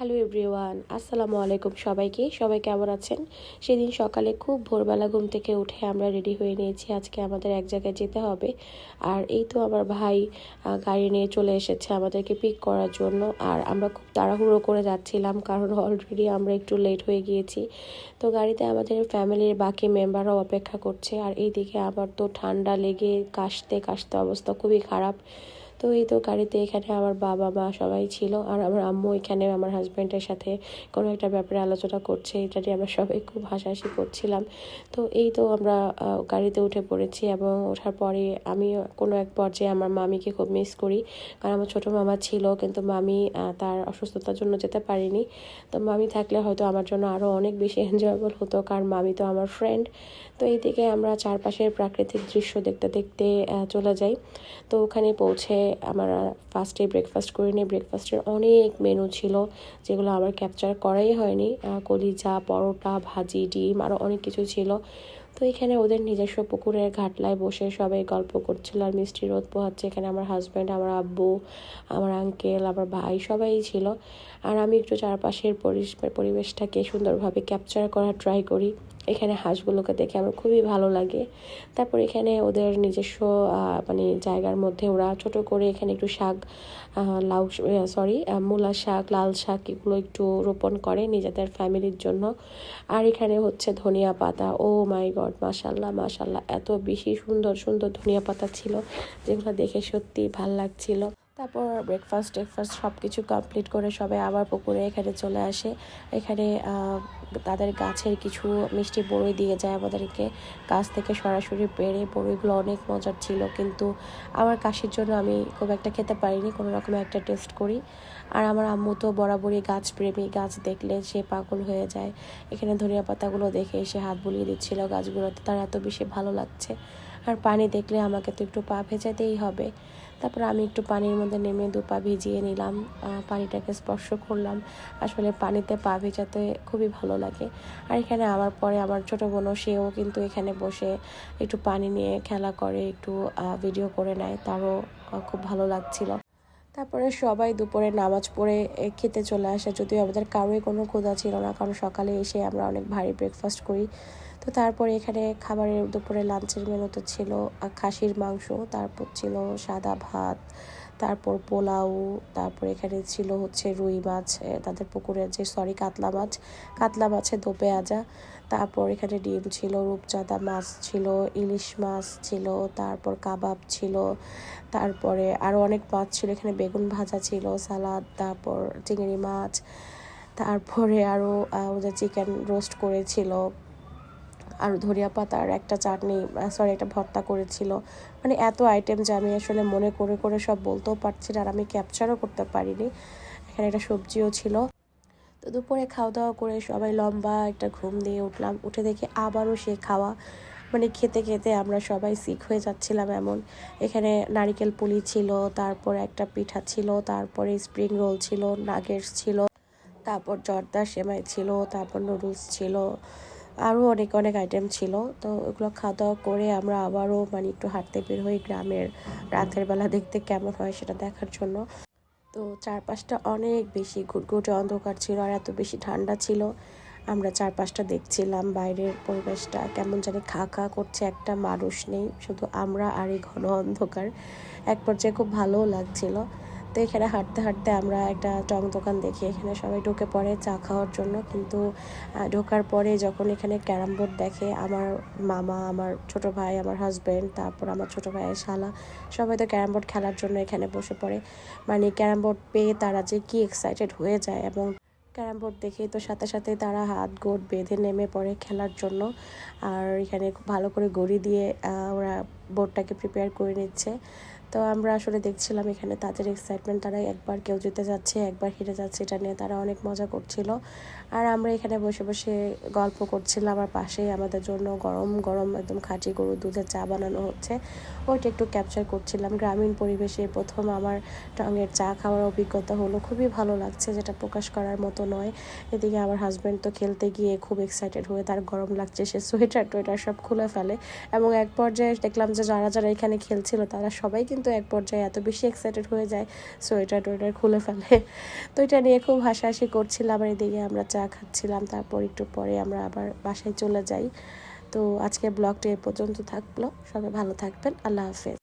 Hello everyone, আসসালামু আলাইকুম সবাইকে। সবাই কেমন আছেন? সেদিন সকালে খুব ভোরবেলা ঘুম থেকে উঠে আমরা রেডি হয়ে নিয়েছি, আজকে আমাদের এক জায়গায় যেতে হবে। আর এই তো আমার ভাই গাড়ি নিয়ে চলে এসেছে আমাদেরকে পিক করার জন্য। আর আমরা খুব তাড়াহুড়ো করে যাচ্ছিলাম, কারণ অলরেডি আমরা একটু লেট হয়ে গিয়েছি। তো গাড়িতে আমাদের ফ্যামিলির বাকি মেম্বাররাও অপেক্ষা করছে। আর এইদিকে আমার তো ঠান্ডা লেগে কাশতে কাশতে অবস্থা খুবই খারাপ। তো এই তো গাড়িতে এখানে আমার বাবা মা সবাই ছিল, আর আমার আম্মু এখানে আমার হাজব্যান্ডের সাথে কোনো একটা ব্যাপারে আলোচনা করছে। এটা নিয়ে আমরা সবাই খুব হাসাহাসি করছিলাম। তো এই তো আমরা গাড়িতে উঠে পড়েছি, এবং ওঠার পরে আমি কোনো এক পর্যায়ে আমার মামিকে খুব মিস করি, কারণ আমার ছোটো মামা ছিল, কিন্তু মামি তার অসুস্থতার জন্য যেতে পারিনি। তো মামি থাকলে হয়তো আমার জন্য আরও অনেক বেশি এনজয়েবল হতো, কারণ মামি তো আমার ফ্রেন্ড। তো এই দিকে আমরা চারপাশের প্রাকৃতিক দৃশ্য দেখতে দেখতে চলে যাই। তো ওখানে পৌঁছে আমরা ফার্স্টে ব্রেকফাস্ট করে নিই। ব্রেকফাস্টের অনেক মেনু ছিল, যেগুলো আমার ক্যাপচার করাই হয়নি। কলিজা, পরোটা, ভাজি, ডিম, আরও অনেক কিছু ছিল। তো এখানে ওদের নিজস্ব পুকুরের ঘাটলায় বসে সবাই গল্প করছিল আর মিষ্টি রোদ পোহাচ্ছে। এখানে আমার হাজব্যান্ড, আমার আব্বু, আমার আঙ্কেল, আমার ভাই সবাই ছিল। আর আমি একটু চারপাশের পরিবেশটাকে সুন্দরভাবে ক্যাপচার করার ট্রাই করি। এখানে হাঁসগুলোকে দেখে আমার খুবই ভালো লাগে। তারপর এখানে ওদের নিজস্ব মানে জায়গার মধ্যে ওরা ছোট করে এখানে একটু শাক, মূলা শাক, লাল শাক এগুলো একটু রোপণ করে নিজেদের ফ্যামিলির জন্য। আর এখানে হচ্ছে ধনিয়া পাতা। ও মাই গড, মাশাল্লাহ মাশাল্লাহ, এত বেশি সুন্দর সুন্দর ধনিয়া পাতা ছিল, যেগুলো দেখে সত্যি ভাল লাগছিল। তারপর ব্রেকফাস্ট সব কিছু কমপ্লিট করে সবাই আবার পুকুরে এখানে চলে আসে। এখানে তাদের গাছের কিছু মিষ্টি বড়ই দিয়ে যায় আমাদেরকে, গাছ থেকে সরাসরি পেড়ে। বড়ইগুলো অনেক মজার ছিল, কিন্তু আমার কাশির জন্য আমি খুব একটা খেতে পারিনি, কোনো রকমে একটা টেস্ট করি। আর আমার আম্মু তো বরাবরই গাছ প্রেমী, গাছ দেখলে সে পাগল হয়ে যায়। এখানে ধনিয়া পাতাগুলো দেখে এসে হাত বুলিয়ে দিচ্ছিল গাছগুলোতে, তার এত বেশি ভালো লাগছে। আর পানি দেখলে আমাকে তো একটু পা ভেজাতেই হবে। তারপর আমি একটু পানির মধ্যে নেমে 2 পা ভিজিয়ে নিলাম, পানিটাকে স্পর্শ করলাম। আসলে পানিতে পা ভেজাতে খুবই ভালো লাগে। আর এখানে আমার পরে আমার ছোটো বোনও, সেও কিন্তু এখানে বসে একটু পানি নিয়ে খেলা করে, একটু ভিডিও করে নেয়, তারও খুব ভালো লাগছিল। তারপরে সবাই দুপুরে নামাজ পড়ে খেতে চলে আসে, যদিও আমাদের কারোই কোনো ক্ষুধা ছিল না, কারণ সকালে এসে আমরা অনেক ভারী ব্রেকফাস্ট করি। তো তারপরে এখানে খাবারের দুপুরে লাঞ্চের মেনুতে ছিল খাসির মাংস, তারপর ছিল সাদা ভাত, তারপর পোলাও, তারপর এখানে ছিল হচ্ছে রুই মাছ, তাদের পুকুরের কাতলা মাছের দো পেঁয়াজা। তারপর এখানে ডিম ছিল, রূপচাঁদা মাছ ছিল, ইলিশ মাছ ছিল, তারপর কাবাব ছিল, তারপরে আরও অনেক মাছ ছিল। এখানে বেগুন ভাজা ছিল, সালাদ, তারপর চিংড়ি মাছ, তারপরে আরও ওদের চিকেন রোস্ট করেছিল, আর ধনিয়া পাতার একটা চাটনি, একটা ভর্তা করেছিল। মানে এত আইটেম যে আমি আসলে মনে করে করে সব বলতেও পারছি না, আর আমি ক্যাপচারও করতে পারিনি। এখানে একটা সবজিও ছিল। তো দুপুরে খাওয়া দাওয়া করে সবাই লম্বা একটা ঘুম দিয়ে উঠলাম, উঠে দেখে আবারও সে খাওয়া। মানে খেতে খেতে আমরা সবাই সিক হয়ে যাচ্ছিলাম এমন। এখানে নারিকেল পুলি ছিল, তারপর একটা পিঠা ছিল, তারপরে স্প্রিং রোল ছিল, নাগেটস ছিল, তারপর জর্দা সেমাই ছিল, তারপর নুডলস ছিল, আরও অনেক অনেক আইটেম ছিল। তো ওগুলো খাওয়া দাওয়া করে আমরা আবারও মানে একটু হাঁটতে বের হই গ্রামের রাতের বেলা দেখতে কেমন হয় সেটা দেখার জন্য। তো চারপাশটা অনেক বেশি ঘুটঘুটে অন্ধকার ছিল, আর এত বেশি ঠান্ডা ছিল। আমরা চারপাশটা দেখছিলাম, বাইরের পরিবেশটা কেমন জানি খা খা করছে, একটা মানুষ নেই, শুধু আমরা আর এই ঘন অন্ধকার। এক পর্যায়ে খুব ভালোও লাগছিল। তো এখানে হাঁটতে হাঁটতে আমরা একটা টং দোকান দেখি, এখানে সবাই ঢুকে পড়ে চা খাওয়ার জন্য। কিন্তু ঢোকার পরে যখন এখানে ক্যারাম বোর্ড দেখে আমার মামা, আমার ছোট ভাই, আমার হাজব্যান্ড, তারপর আমার ছোট ভাইয়ের শালা, সবাই তো ক্যারাম বোর্ড খেলার জন্য এখানে বসে পড়ে। মানে ক্যারাম বোর্ড পেয়ে তারা যে কি এক্সাইটেড হয়ে যায়, এবং ক্যারাম বোর্ড দেখেই তো সাথে সাথে তারা হাত গোট বেঁধে নেমে পড়ে খেলার জন্য। আর এখানে খুব ভালো করে গড়ি দিয়ে ওরা বোর্ডটাকে প্রিপেয়ার করে নিচ্ছে। তো আমরা আসলে দেখছিলাম এখানে তাদের এক্সাইটমেন্ট, তারা একবার কেউ জিতে যাচ্ছে, একবার হেরে যাচ্ছে, এটা নিয়ে তারা অনেক মজা করছিল। আর আমরা এখানে বসে বসে গল্প করছিলাম, আর পাশেই আমাদের জন্য গরম গরম একদম খাঁটি গরুর দুধের চা বানানো হচ্ছে, ওইটা একটু ক্যাপচার করছিলাম। গ্রামীণ পরিবেশে প্রথম আমার টঙের চা খাওয়ার অভিজ্ঞতা হলো, খুবই ভালো লাগছে, যেটা প্রকাশ করার মতো নয়। এদিকে আমার হাজব্যান্ড তো খেলতে গিয়ে খুব এক্সাইটেড হয়ে, তার গরম লাগছে, সে সোয়েটার টোয়েটার সব খুলে ফেলে। এবং এক পর্যায়ে দেখলাম যে যারা যারা এখানে খেলছিল তারা সবাই কিন্তু কিন্তু এক পর্যায়ে এত বেশি এক্সাইটেড হয়ে যায়, সোয়েটার টোয়েটার খুলে ফেলে। তো এটা নিয়ে খুব হাসাহাসি করছিলাম, আর এদিকে আমরা চা খাচ্ছিলাম। তারপর একটু পরে আমরা আবার বাসায় চলে যাই। তো আজকে ব্লগটা এ পর্যন্ত থাকলো, সবাই ভালো থাকবেন, আল্লাহ হাফেজ।